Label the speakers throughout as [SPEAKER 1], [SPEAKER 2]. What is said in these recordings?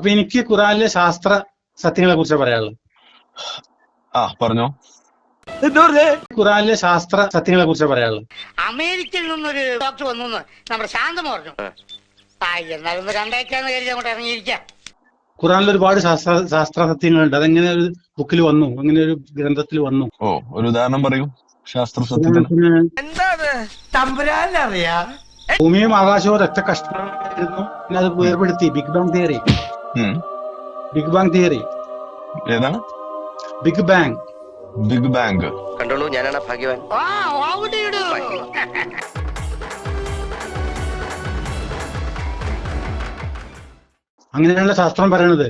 [SPEAKER 1] അപ്പൊ എനിക്ക് ഖുറാനിലെ ശാസ്ത്ര സത്യങ്ങളെ കുറിച്ച് പറയാനുള്ളത്.
[SPEAKER 2] പറഞ്ഞോ.
[SPEAKER 1] ഖുറാനിലെ ശാസ്ത്ര സത്യങ്ങളെ കുറിച്ച് പറയാനുള്ളത്.
[SPEAKER 3] അമേരിക്കയിൽ നിന്നൊരു ഡോക്ടർ വന്നു നമ്മുടെ ശാന്തം പറഞ്ഞു. എന്നാലും ഒന്ന് കണ്ടേക്കാന്ന് കരുതി അങ്ങോട്ട് ഇറങ്ങിയിരിക്കാം.
[SPEAKER 1] ഖുറാനിൽ ഒരുപാട് ശാസ്ത്ര സത്യങ്ങളുണ്ട്. അതെങ്ങനെ ഒരു ബുക്കിൽ വന്നു, അങ്ങനെ ഒരു ഗ്രന്ഥത്തിൽ വന്നു?
[SPEAKER 2] ഒരു ഉദാഹരണം പറയൂ ശാസ്ത്ര സത്യത്തിന്.
[SPEAKER 1] ഭൂമിയും ആകാശവും ഒരൊറ്റ കഷ്ണമായിരുന്നു. പിന്നെ അത് വേർപെടുത്തി big bang theory. Big bang theory
[SPEAKER 2] ഏതാണ്?
[SPEAKER 1] Big bang.
[SPEAKER 2] ബിഗ് ബാങ്
[SPEAKER 4] കണ്ടോളൂ, ഞാനാണ് ഭാഗ്യവാൻ.
[SPEAKER 1] അങ്ങനെയാണല്ലോ ശാസ്ത്രം പറയണത്.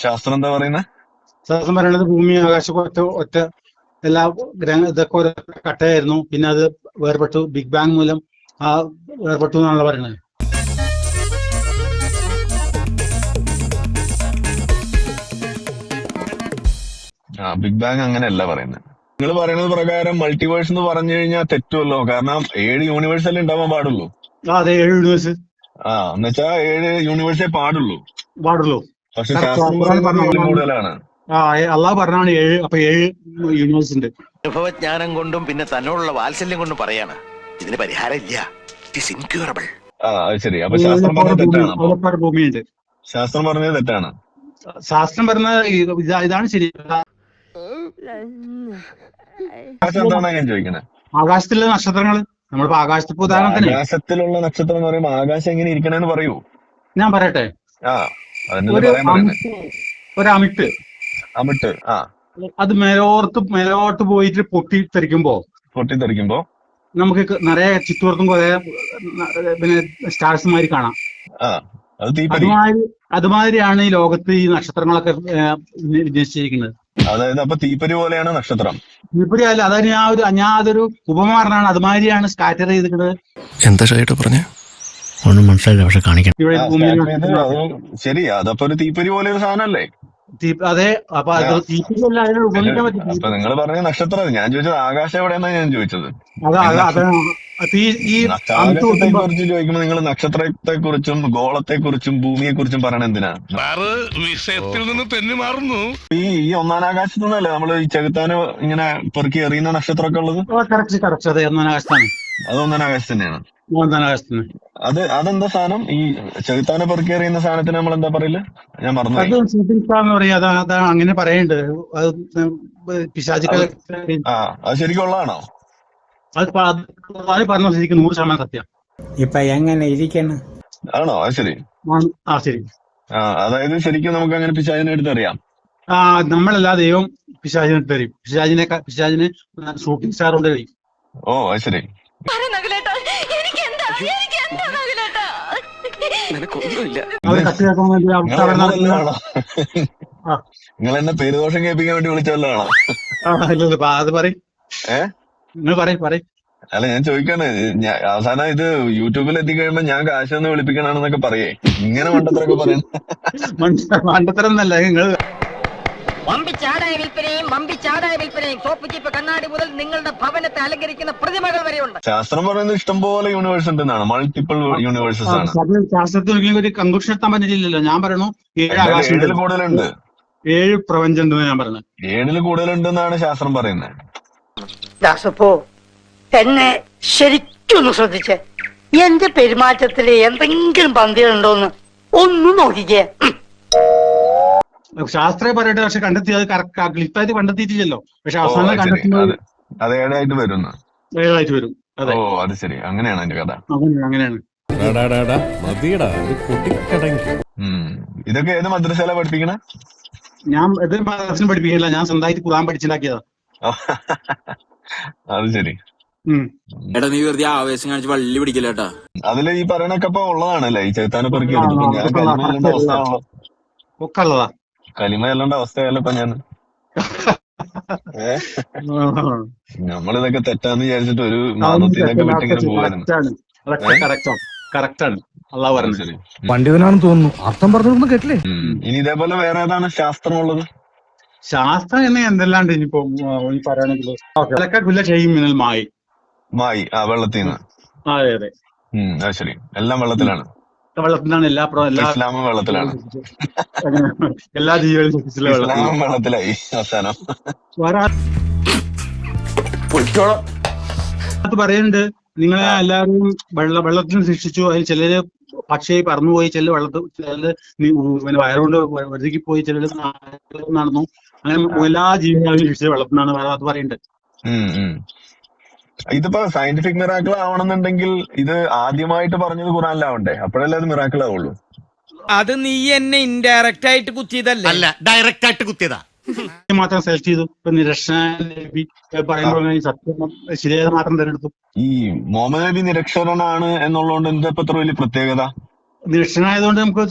[SPEAKER 2] ശാസ്ത്രം എന്താ പറയുന്നത്?
[SPEAKER 1] ശാസ്ത്രം പറയണത് ഭൂമി ആകാശമൊക്കെ ഒറ്റ എല്ലാ ഇതൊക്കെ ഒരു കട്ടയായിരുന്നു. പിന്നെ അത് വേർപെട്ടു, ബിഗ് ബാങ് മൂലം വേർപെട്ടു എന്നാണല്ലോ പറയണത്.
[SPEAKER 2] ബിഗ് ബാങ് അങ്ങനെയല്ല പറയുന്നത്. നിങ്ങൾ പറയുന്നത് പ്രകാരം മൾട്ടിവേഴ്സ് എന്ന് പറഞ്ഞു കഴിഞ്ഞാൽ തെറ്റുമല്ലോ. കാരണം 7 യൂണിവേഴ്സ് അല്ലേ ഉണ്ടാവാൻ പാടുള്ളൂ.
[SPEAKER 1] അതെ, 7 യൂണിവേഴ്സ്.
[SPEAKER 2] എന്നുവെച്ചാ 7 യൂണിവേഴ്സേ പാടുള്ളൂ. പക്ഷെ ശാസ്ത്രം പറയുന്നത് കൂടുതലാണ്.
[SPEAKER 1] അള്ളാഹ് പറഞ്ഞാണ് 7. അപ്പൊ 7 യൂണിവേഴ്സ് ഉണ്ട്.
[SPEAKER 4] അനുഭവജ്ഞാനം കൊണ്ടും പിന്നെ തന്നോടുള്ള വാത്സല്യം കൊണ്ടും പറയാണ്, ഇതിന് പരിഹാരം ഇല്ല. It is incurable.
[SPEAKER 2] അത് ശരി. അപ്പൊ ശാസ്ത്രം പറഞ്ഞത് തെറ്റാണ്.
[SPEAKER 1] ഭൂമിയുണ്ട്.
[SPEAKER 2] ശാസ്ത്രം പറഞ്ഞത് തെറ്റാണ്.
[SPEAKER 1] ശാസ്ത്രം പറഞ്ഞ ഇതാണ് ശരി.
[SPEAKER 2] എന്താണ് ഞാൻ ചോദിക്കണേ?
[SPEAKER 1] ആകാശത്തിലെ നക്ഷത്രങ്ങള്, നമ്മളിപ്പോ ആകാശത്തിപ്പോ ഉദാഹരണത്തിന്
[SPEAKER 2] ആകാശത്തിലുള്ള നക്ഷത്രം എന്ന് പറയുമ്പോ ആകാശം എങ്ങനെ ഇരിക്കണെന്ന് പറയൂ. ഞാൻ
[SPEAKER 1] പറയട്ടെ. ഒരു അമിട്ട് അത് മേലോട്ട് പോയിട്ട് പൊട്ടിത്തെറിക്കുമ്പോ നമുക്ക് നിറയെ ചുറ്റുപുറത്തും കുറെ പിന്നെ സ്റ്റാർസ്മാര് കാണാം. അതുമാതിരിയാണ് ഈ ലോകത്ത് ഈ നക്ഷത്രങ്ങളൊക്കെ നിശ്ചയിക്കുന്നത്.
[SPEAKER 2] അതായത് അപ്പൊ തീപ്പരി പോലെയാണ് നക്ഷത്രം.
[SPEAKER 1] തീപ്പരി അല്ല, അതായത് ഞാൻ അതൊരു ഉപമ പറഞ്ഞാണ്. അതുമാതിരിയാണ് സ്കാറ്റർ ചെയ്തിരിക്കുന്നത്.
[SPEAKER 5] എന്താ ഷൈട്ട് പറഞ്ഞ ഒന്നും മനസ്സിലായില്ല, പക്ഷെ കാണിക്കണം.
[SPEAKER 2] ശരി, അതപ്പോ ഒരു തീപ്പരി പോലെ ഒരു സാധനല്ലേ?
[SPEAKER 1] അതെ. അപ്പൊ തീപ്പരി അല്ല, അതിനെ ഉപമിക്കാൻ പറ്റും.
[SPEAKER 2] അപ്പൊ നിങ്ങൾ പറഞ്ഞ നക്ഷത്രം, ഞാൻ ചോദിച്ചത് ആകാശം എവിടെയെന്നാ ഞാൻ ചോദിച്ചത്. ആകാശത്തെ കുറിച്ച് ചോദിക്കുമ്പോ നിങ്ങൾ നക്ഷത്രത്തെ കുറിച്ചും ഗോളത്തെ കുറിച്ചും ഭൂമിയെ കുറിച്ചും പറയണ എന്തിനാ?
[SPEAKER 6] വിഷയത്തിൽ നിന്ന് തെന്നി മാറുന്നു.
[SPEAKER 2] ഈ 1-ാം ആകാശത്തു നിന്നല്ലേ നമ്മള് ഈ ചെകുത്താന് ഇങ്ങനെ പെറുക്കി എറിയുന്ന നക്ഷത്രമൊക്കെ ഉള്ളത്?
[SPEAKER 1] അത് 1-ാം ആകാശത്താണ്.
[SPEAKER 2] അത് 1-ാം ആകാശത്ത് തന്നെയാണ്. അതെന്താ സാധനം? ഈ ചെകുത്താനെ പെറുക്കി എറിയുന്ന സാധനത്തിന് നമ്മൾ എന്താ പറയില്ല? ഞാൻ മറന്നു.
[SPEAKER 1] അങ്ങനെ പറയുന്നുണ്ട്.
[SPEAKER 2] അത് ശരിക്കും ഉള്ളതാണോ?
[SPEAKER 1] അത് പറഞ്ഞ ശരിക്കും 100% സത്യം.
[SPEAKER 7] ഇപ്പൊ എങ്ങനെ ഇരിക്കണം?
[SPEAKER 2] ആണോ? അത് ശരി.
[SPEAKER 1] ശരി.
[SPEAKER 2] അതായത് ശരിക്കും നമുക്ക് അങ്ങനെ പിശാചിനെ എടുത്തറിയാം.
[SPEAKER 1] നമ്മളല്ലാ ദൈവം പിശാചിനെ എടുത്തറിയും. പിശാചിന് ഷൂട്ടിംഗ് സ്റ്റാർ കൊണ്ട് കഴിയും.
[SPEAKER 2] അത് ശരി. നിങ്ങൾ എന്നെ പേരുദോഷം കേൾപ്പിക്കാൻ വേണ്ടി വിളിച്ചല്ലോ?
[SPEAKER 1] അത് പറയും.
[SPEAKER 2] അല്ല, ഞാൻ ചോദിക്കാണ്. അവസാനം ഇത് യൂട്യൂബിൽ എത്തിക്കഴിയുമ്പോ ഞാൻ കാശൊന്ന് വിളിപ്പിക്കണമെന്നൊക്കെ പറയേ. ഇങ്ങനെ മണ്ടത്തരൊക്കെ പറയണ
[SPEAKER 1] മണ്ടത്തരം എന്നല്ല. നിങ്ങൾ
[SPEAKER 3] വമ്പിച്ചാടായ വിൽപ്പനയും സോപ്പ് ചീപ്പ് കണ്ണാടി മുതൽ നിങ്ങളുടെ ഭവനത്തെ അലങ്കരിക്കുന്ന പ്രതിമകൾ വരെയുണ്ട്.
[SPEAKER 2] ശാസ്ത്രം പറയുന്നത് ഇഷ്ടംപോലെ യൂണിവേഴ്സ് ഉണ്ടെന്നാണ്. മൾട്ടിപ്പിൾ യൂണിവേഴ്സസ് ആണ്.
[SPEAKER 1] ശാസ്ത്രത്തിൽ ഒരു കൺക്ലൂഷൻ എത്താൻ പറ്റില്ലല്ലോ. ഞാൻ പറയണു
[SPEAKER 2] 7 കൂടുതലുണ്ട്.
[SPEAKER 1] 7 പ്രപഞ്ചം ഉണ്ടെന്ന് ഞാൻ പറഞ്ഞത്.
[SPEAKER 2] 7 കൂടുതലുണ്ടെന്നാണ് ശാസ്ത്രം പറയുന്നത്.
[SPEAKER 3] ദാസപ്പോ എന്നെ ശരിക്കൊന്ന് ശ്രദ്ധിച്ചേ. എന്റെ പെരുമാറ്റത്തില് എന്തെങ്കിലും പന്തികളുണ്ടോന്ന് ഒന്ന് നോക്കിക്കേ.
[SPEAKER 1] ശാസ്ത്രം പറയട്ടെ, പക്ഷെ കണ്ടെത്തി അത് ക്ലിപ്പായിട്ട് കണ്ടെത്തിയിട്ടില്ലല്ലോ. പക്ഷെ അവസാനം കണ്ടെത്തുന്നത്
[SPEAKER 2] അത് 7 വരുന്നു.
[SPEAKER 1] 7 വരും.
[SPEAKER 2] അത് ശരി. അങ്ങനെയാണ് അതിന്റെ കഥ.
[SPEAKER 1] അങ്ങനെയാണ്.
[SPEAKER 2] ഇതൊക്കെ ഏത് മദ്രസയിലാ പഠിപ്പിക്കണേ?
[SPEAKER 1] ഞാൻ ഇത് മദ്രസയിൽ പഠിപ്പിക്കില്ല. ഞാൻ സ്വന്തമായിട്ട് ഖുർആൻ പഠിച്ചുണ്ടാക്കിയതാ.
[SPEAKER 2] അത് ശരി.
[SPEAKER 5] നീ വെറുതെ ആവേശം കാണിച്ച് വള്ളി പിടിക്കില്ലേട്ടാ.
[SPEAKER 2] അതില് ഈ പറയണൊക്കെ ഇപ്പൊ ഉള്ളതാണല്ലേ? ഈ ചെകുത്താനെ പെറുക്കി
[SPEAKER 1] ഒക്കെ ഉള്ളതാ.
[SPEAKER 2] കലിമ ചെല്ലേണ്ട അവസ്ഥയല്ലോ ഇപ്പൊ ഞാൻ. നമ്മളിതൊക്കെ തെറ്റാന്ന് വിചാരിച്ചിട്ട് ഒരു മതത്തിലൊക്കെ വിട്ടിങ്ങനെ പോവായിരുന്നു.
[SPEAKER 7] പണ്ഡിതനാണെന്ന് തോന്നുന്നു. അർത്ഥം പറഞ്ഞൊന്നും കേട്ടില്ലേ?
[SPEAKER 2] ഇനി ഇതേപോലെ വേറെ ഏതാണ് ശാസ്ത്രം ഉള്ളത്?
[SPEAKER 1] ശാസ്ത്രം എന്നെ എന്തെല്ലാണ്ട് ഇനിയിപ്പോ പറയുകയാണെങ്കിൽ മായി
[SPEAKER 2] വെള്ളത്തിൽ നിന്ന്.
[SPEAKER 1] അതെ.
[SPEAKER 2] അത് ശരി. എല്ലാം വെള്ളത്തിലാണ്.
[SPEAKER 1] വെള്ളത്തിലാണ് എല്ലാ
[SPEAKER 2] ഇസ്ലാമും വെള്ളത്തിലാണ്.
[SPEAKER 1] എല്ലാ ജീവികളും സൃഷ്ടിച്ചിട്ടുള്ള വെള്ളത്തിലാണ്.
[SPEAKER 2] ഇസ്ലാമും വെള്ളത്തിലായി അവസാനം.
[SPEAKER 1] അത് പറയുന്നുണ്ട്, നിങ്ങളെ എല്ലാവരും വെള്ളത്തിൽ സൃഷ്ടിച്ചു, അതിൽ ചിലര് പക്ഷിയായി പറന്നുപോയി, ചില ചിലര് വയറുകൊണ്ട് വെറുതെ പോയി, ചിലര് നടന്നു, അങ്ങനെ എല്ലാ ജീവികളെയും സൃഷ്ടിച്ച വെള്ളത്തിനാണ് അത് പറയുന്നുണ്ട്.
[SPEAKER 2] ഇതിപ്പോ സയന്റിഫിക് മിറാക്കിൾ ആവണമെന്നുണ്ടെങ്കിൽ ഇത് ആദ്യമായിട്ട് പറഞ്ഞത് ഖുറാനിലാവണ്ടേ? അപ്പോഴല്ലേ അത് മിറാക്കിൾ ആവുള്ളൂ.
[SPEAKER 8] അത് നീ എന്നെ ഇൻഡയറക്റ്റ് ആയിട്ട് കുത്തിയതല്ല,
[SPEAKER 5] അല്ല ഡയറക്റ്റ് ആയിട്ട് കുത്തിയതാ.
[SPEAKER 1] മാത്രം സെലക്ട് ചെയ്തു. ഇപ്പൊ നിരക്ഷണ പറയുമ്പോൾ സത്യം ശരിയായത് മാത്രം തിരഞ്ഞെടുത്തു.
[SPEAKER 2] ഈ മുഹമ്മദ് നബി നിരക്ഷരനാണ് എന്നുള്ളതുകൊണ്ട് എന്താ ഇപ്പൊ ഇത്ര വലിയ പ്രത്യേകത?
[SPEAKER 1] നിരക്ഷണായതുകൊണ്ട് നമുക്ക്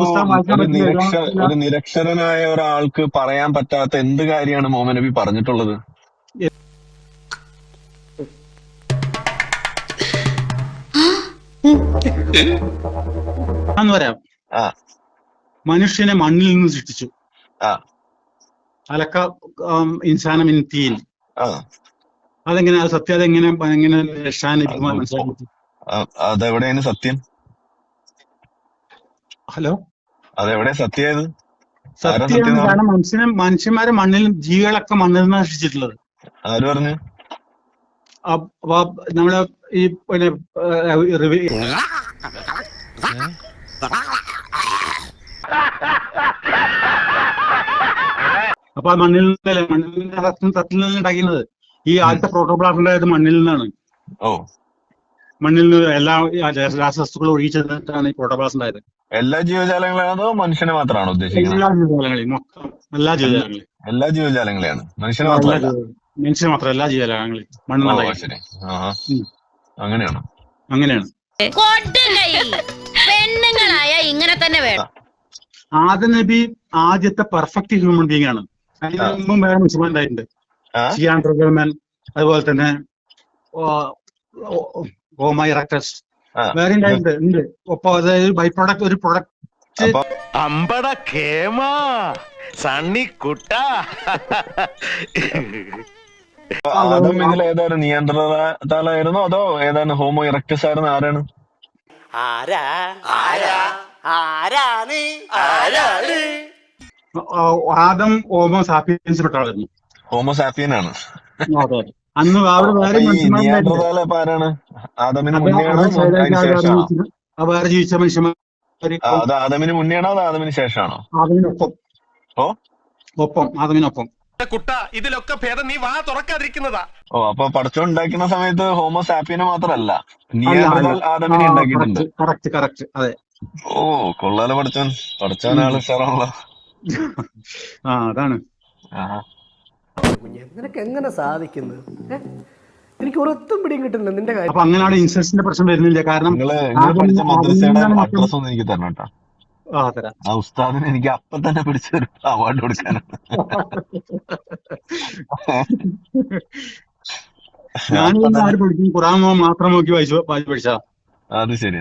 [SPEAKER 1] പുസ്തകം വായിക്കാൻ പറ്റില്ല.
[SPEAKER 2] ഒരു നിരക്ഷരനായ ഒരാൾക്ക് പറയാൻ പറ്റാത്ത എന്ത് കാര്യമാണ് മുഹമ്മദ് നബി പറഞ്ഞിട്ടുള്ളത്?
[SPEAKER 1] എന്ന് പറയാം, മനുഷ്യനെ മണ്ണിൽ നിന്ന് സൃഷ്ടിച്ചു. അലക്ക ഇൻസാനം മിൻ തീൻ. അതെങ്ങനെ സത്യം? അതെങ്ങനെ മനസ്സിലാക്കി?
[SPEAKER 2] അതെവിടെയാണ് സത്യം?
[SPEAKER 1] ഹലോ,
[SPEAKER 2] അതെവിടെ സത്യത്?
[SPEAKER 1] സത്യം കാരണം മനുഷ്യന്മാരെ മണ്ണിൽ, ജീവികളൊക്കെ മണ്ണിൽ നിന്നാണ് സൃഷ്ടിച്ചിട്ടുള്ളത്.
[SPEAKER 2] ആര് പറഞ്ഞു?
[SPEAKER 1] നമ്മളെ ഈ അപ്പൊ മണ്ണിൽ നിന്നല്ലേ, മണ്ണിന്റെ തട്ടിൽ നിന്ന് ഉണ്ടാക്കുന്നത്. ഈ ആദ്യത്തെ പ്രോട്ടോപ്ലാസ്റ്റ് ഉണ്ടായത് മണ്ണിൽ നിന്നാണ്. മണ്ണിൽ നിന്ന് എല്ലാ രാസവസ്തുക്കളും ഒഴിച്ചിട്ടാണ് ഈ പ്രോട്ടോപ്ലാസ്റ്റ് ഉണ്ടായത്.
[SPEAKER 2] എല്ലാ ജീവജാലങ്ങളാണോ മനുഷ്യനെ മാത്രമാണോ ഉദ്ദേശിക്കുന്നത്?
[SPEAKER 1] എല്ലാ ജീവജാലങ്ങളെയും മൊത്തം, എല്ലാ ജീവജാലങ്ങളെയും.
[SPEAKER 2] എല്ലാ ജീവജാലങ്ങളെയാണ്, മനുഷ്യനെ മാത്രമല്ല.
[SPEAKER 1] മനുഷ്യന് മാത്രം, എല്ലാ ജീവജാലങ്ങളെയും മണ്ണിൽ.
[SPEAKER 2] ശരി, അങ്ങനെയാണോ?
[SPEAKER 1] അങ്ങനെയാണ്.
[SPEAKER 9] പെണ്ണുങ്ങളായ ഇങ്ങനെ തന്നെ വേണം.
[SPEAKER 1] ആദം നബി ആദ്യത്തെ പെർഫെക്റ്റ് ഹ്യൂമൻ ബീങ് ആണ്. അതിന് മുമ്പും വേറെ മനുഷ്യന്മാർ ഉണ്ടായിട്ടുണ്ട്. അതുപോലെ തന്നെ ഹോമോ ഇറക്ടസ് വേറെ ഉണ്ട്. ഒപ്പം അതായത് ബൈ പ്രോഡക്റ്റ്, ഒരു പ്രൊഡക്റ്റ്.
[SPEAKER 4] അമ്പട കേമാ സണ്ണി കുട്ട.
[SPEAKER 2] ആദം ഇതിൽ ഏതാണ്? നിയന്ത്രണത്താലായിരുന്നോ അതോ ഏതാണ്? ഹോമോ ഇറക്ടസ് ആയിരുന്നു? ആരാണ്?
[SPEAKER 1] ആദം ഹോമോ സാപ്പിയൻസ് പെട്ടാളായിരുന്നു.
[SPEAKER 2] ഹോമോ സാപ്പിയൻ ആണ്.
[SPEAKER 1] അന്ന് അവിടെ വേറെ
[SPEAKER 2] ആരാണ്? ആദമിന് മുന്നെയാണോ അതിന് ശേഷമാണോ?
[SPEAKER 1] വേറെ ജീവിച്ച മനുഷ്യന്മാർ.
[SPEAKER 2] അത് ആദമിന് മുന്നെയാണോ അതോ ആദമിന് ശേഷമാണോ?
[SPEAKER 1] ആദമിനൊപ്പം. ആദമിനൊപ്പം.
[SPEAKER 6] കുട്ട, ഇതിലൊക്കെ ഭേദം നീ വാ തുറക്കാതിരിക്കുന്നതാ.
[SPEAKER 2] അപ്പൊ പടച്ചോൻ ഉണ്ടാക്കുന്ന സമയത്ത് ഹോമോ സാപ്പിയനെ മാത്രമല്ല, ആദമിനെ ഉണ്ടാക്കിയിട്ടുണ്ട്.
[SPEAKER 1] കറക്റ്റ് അതെ.
[SPEAKER 2] കൊള്ളാലോ പടച്ചോനാള് ഉഷാറാണല്ലോ.
[SPEAKER 1] അതാണ്.
[SPEAKER 10] നിനക്ക് എങ്ങനെ സാധിക്കുന്നത്? എനിക്ക് ഒരൊത്തും പിടിയും കിട്ടുന്നില്ല നിന്റെ കാര്യം.
[SPEAKER 1] അപ്പൊ അങ്ങനെയാണ് ഇൻസെസ്റ്റിന്റെ പ്രശ്നം വരുന്നില്ല. കാരണം
[SPEAKER 2] പഠിച്ച മദ്രസയുടെ അഡ്രസ് ഒന്ന് എനിക്ക് തരണം കേട്ടോ.
[SPEAKER 1] തരാം.
[SPEAKER 2] ഉസ്താദിന് എനിക്ക് അപ്പൊ തന്നെ പിടിച്ചൊരു അവാർഡ് കൊടുക്കാനാണ്.
[SPEAKER 1] ഞാനിവിടെ ആര് പഠിക്കും? ഖുർആൻ മാത്രം നോക്കി വായിച്ചു പഠിച്ചാ.
[SPEAKER 2] അത് ശരി.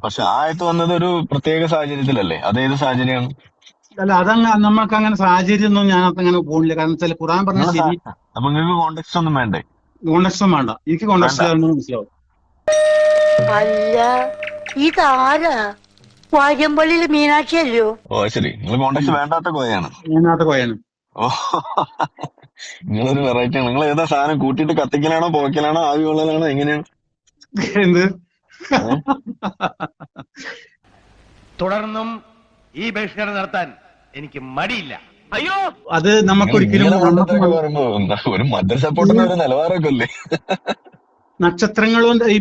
[SPEAKER 2] പക്ഷെ ആയത്ത് വന്നത് ഒരു പ്രത്യേക സാഹചര്യത്തിലല്ലേ? അതേത് സാഹചര്യമാണ്?
[SPEAKER 1] അല്ല, അതങ്ങ് നമ്മൾക്ക് അങ്ങനെ സാഹചര്യം ഒന്നും ഞാൻ അങ്ങനെ പോകുന്നില്ല. കാരണം വെച്ചാൽ ഖുർആൻ പറഞ്ഞ ശരി.
[SPEAKER 2] അപ്പൊ നിങ്ങൾക്ക് കോണ്ടെക്സ്റ്റ് ഒന്നും വേണ്ടേ?
[SPEAKER 1] കോണ്ടെക്സ്റ്റ് വേണ്ട, എനിക്ക് കോണ്ടെക്സ്റ്റ് മനസ്സിലാവും.
[SPEAKER 9] അല്ല, ഇതാരാ? വാര്യമ്പള്ളിയിലെ മീനാക്ഷി അല്ലയോ?
[SPEAKER 2] ശരി, നിങ്ങൾ കോണ്ടെക്സ്റ്റ് വേണ്ടാത്ത കോയാണ്. നിങ്ങളൊരു വെറൈറ്റി ആണ്. നിങ്ങൾ ഏതാ സാധനം കൂട്ടിയിട്ട് കത്തിക്കലാണോ, പോക്കലാണോ, ആവി കൊള്ളലാണോ, എങ്ങനെയാണ്?
[SPEAKER 1] എന്ത്?
[SPEAKER 6] തുടർന്നും ഈ ബഹിഷ്കരണം നടത്താൻ എനിക്ക് മടിയില്ല. അയ്യോ,
[SPEAKER 1] അത് നമുക്കൊരിക്കലും
[SPEAKER 2] ഒരു മദ്രസ പൊട്ടുന്ന ഒരു നിലവാരമൊക്കെ അല്ലേ?
[SPEAKER 1] നക്ഷത്രങ്ങൾ കൊണ്ട്, ഈ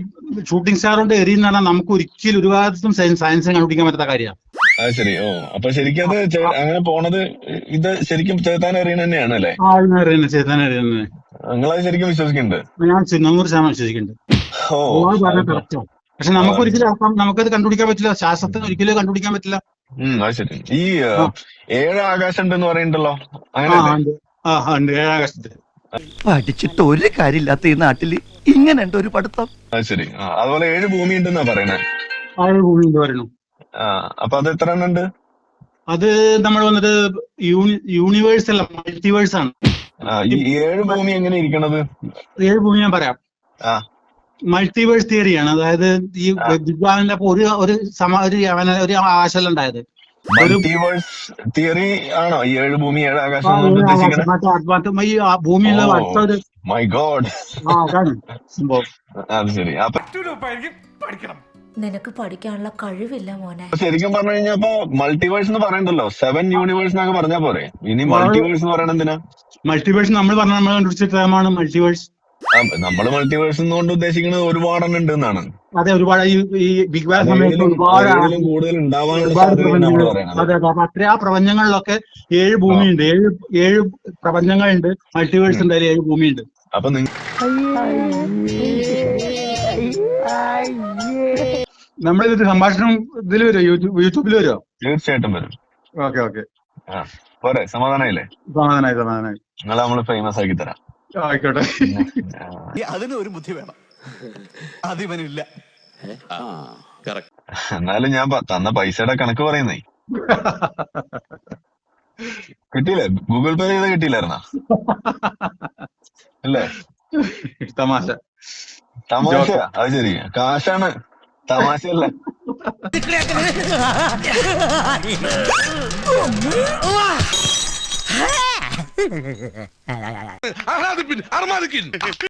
[SPEAKER 1] ഷൂട്ടിംഗ് സ്റ്റാർ കൊണ്ട് എറിയുന്ന പറഞ്ഞാൽ നമുക്ക് ഒരിക്കലും ഒരു ഭാഗത്തും സയൻസിനെ കണ്ടുപിടിക്കാൻ പറ്റാത്ത കാര്യമാണ്.
[SPEAKER 2] ശരി. അപ്പൊ ശരിക്കും അത് അങ്ങനെ പോണത് ഇത് ശരിക്കും ചേത്താൻ എറിയണ തന്നെയാണ് അല്ലേ?
[SPEAKER 1] ചേത്താൻ എറിയുന്നത്
[SPEAKER 2] നിങ്ങളത് ശരിക്കും വിശ്വസിക്കുന്നുണ്ട്?
[SPEAKER 1] ഞാൻ 100% വിശ്വസിക്കുന്നുണ്ട്. പക്ഷെ നമുക്കത് കണ്ടുപിടിക്കാൻ പറ്റില്ല. ശാസ്ത്രത്തിന് ഒരിക്കലും കണ്ടുപിടിക്കാൻ പറ്റില്ല.
[SPEAKER 2] അത് ശരി. ഈ 7 ആകാശം ഉണ്ടെന്ന് പറയുന്നുണ്ടല്ലോ, അങ്ങനെ?
[SPEAKER 1] 7 ആകാശത്ത്
[SPEAKER 5] പഠിച്ചിട്ട് ഒരു കാര്യമില്ലാത്ത ഈ നാട്ടില് ഇങ്ങനെ ഉണ്ട് ഒരു പഠിത്തം.
[SPEAKER 2] അത് ശരി. അതുപോലെ 7 ഭൂമി ഉണ്ടെന്നാ പറയണേ.
[SPEAKER 1] 7 ഭൂമി ഉണ്ട് പറയണു.
[SPEAKER 2] അപ്പൊ അത് എത്ര എണ്ണം ഉണ്ട്?
[SPEAKER 1] അത് നമ്മൾ വന്നിട്ട് യൂണിവേഴ്സ് അല്ല, മൾട്ടിവേഴ്സ് ആണ്.
[SPEAKER 2] ഈ 7 ഭൂമി എങ്ങനെ ഇരിക്കണത്?
[SPEAKER 1] 7 ഭൂമി ഞാൻ പറയാം. മൾട്ടിവേഴ്സ് തിയറിയാണ്. അതായത് ഈ ബിഗ് ബാങ്ങിന്റെ അപ്പൊ ഒരു ആശയം ഉണ്ടായത്.
[SPEAKER 2] മൾട്ടിവേഴ്സ് തിയറി ആണോ ഈ 7 ഭൂമി 7 ആകാശം കൊണ്ട് ഉദ്ദേശിക്കുന്നത്?
[SPEAKER 1] ഈ ഭൂമിയിലെ അടുത്തൊരു
[SPEAKER 2] മൈ ഗോഡ്,
[SPEAKER 1] അതാണ് സംഭവം.
[SPEAKER 2] അത് ശരി. അപ്പൊ
[SPEAKER 9] നിനക്ക് പഠിക്കാനുള്ള കഴിവില്ല മോനെ.
[SPEAKER 2] ശരിക്കും പറഞ്ഞു കഴിഞ്ഞാൽ ഇപ്പൊ മൾട്ടിവേഴ്സ് എന്ന് പറയണ്ടല്ലോ, 7 യൂണിവേഴ്സ് എന്നൊക്കെ പറഞ്ഞാ പോരെ? ഇനി മൾട്ടിവേഴ്സ് എന്ന് പറയണ എന്തിനാ?
[SPEAKER 1] മൾട്ടിവേഴ്സ് നമ്മൾ കണ്ടുപിടിച്ച ടേമാണ് മൾട്ടിവേഴ്സ്.
[SPEAKER 2] നമ്മള് മൾട്ടിവേഴ്സ് എന്നുകൊണ്ട് ഉദ്ദേശിക്കുന്നത് ഒരുപാടെണ്ണം ഉണ്ട് എന്നാണ്.
[SPEAKER 1] അതെ, ഒരുപാട് ഈ ബിഗ് ബാങ് സമയത്ത് ഒരുപാട്
[SPEAKER 2] കൂടുതൽ ഉണ്ടാവാനുള്ള സാധ്യതയാണ് നമ്മൾ പറയുന്നത്.
[SPEAKER 1] അതെ, അപ്പൊ അത്ര ആ പ്രപഞ്ചങ്ങളിലൊക്കെ 7 ഭൂമിയുണ്ട്, 7 പ്രപഞ്ചങ്ങളുണ്ട്. മൾട്ടിവേഴ്സ് ഉണ്ടായാലും 7 ഭൂമിയുണ്ട്.
[SPEAKER 2] അപ്പൊ
[SPEAKER 1] നമ്മളിത് സംഭാഷണം ഇതിൽ വരുമോ? യൂട്യൂബിൽ വരുമോ?
[SPEAKER 2] തീർച്ചയായിട്ടും വരും.
[SPEAKER 1] ഓക്കെ
[SPEAKER 2] പോരെ? സമാധാനായില്ലേ?
[SPEAKER 1] സമാധാനായി.
[SPEAKER 2] നിങ്ങളെ നമ്മള് ഫേമസ് ആക്കി തരാം.
[SPEAKER 1] ആയിക്കോട്ടെ.
[SPEAKER 4] അതിന് ഒരു ബുദ്ധി വേണം, അതിവനില്ല.
[SPEAKER 2] എന്നാലും ഞാൻ തന്ന പൈസയുടെ കണക്ക് പറയുന്നേ. കിട്ടിയില്ലേ? ഗൂഗിൾ പേ ചെയ്ത് കിട്ടിയില്ലായിരുന്ന? അല്ലേ?
[SPEAKER 1] തമാശ.
[SPEAKER 2] അത് ശരി, കാശാണ്, തമാശയല്ല.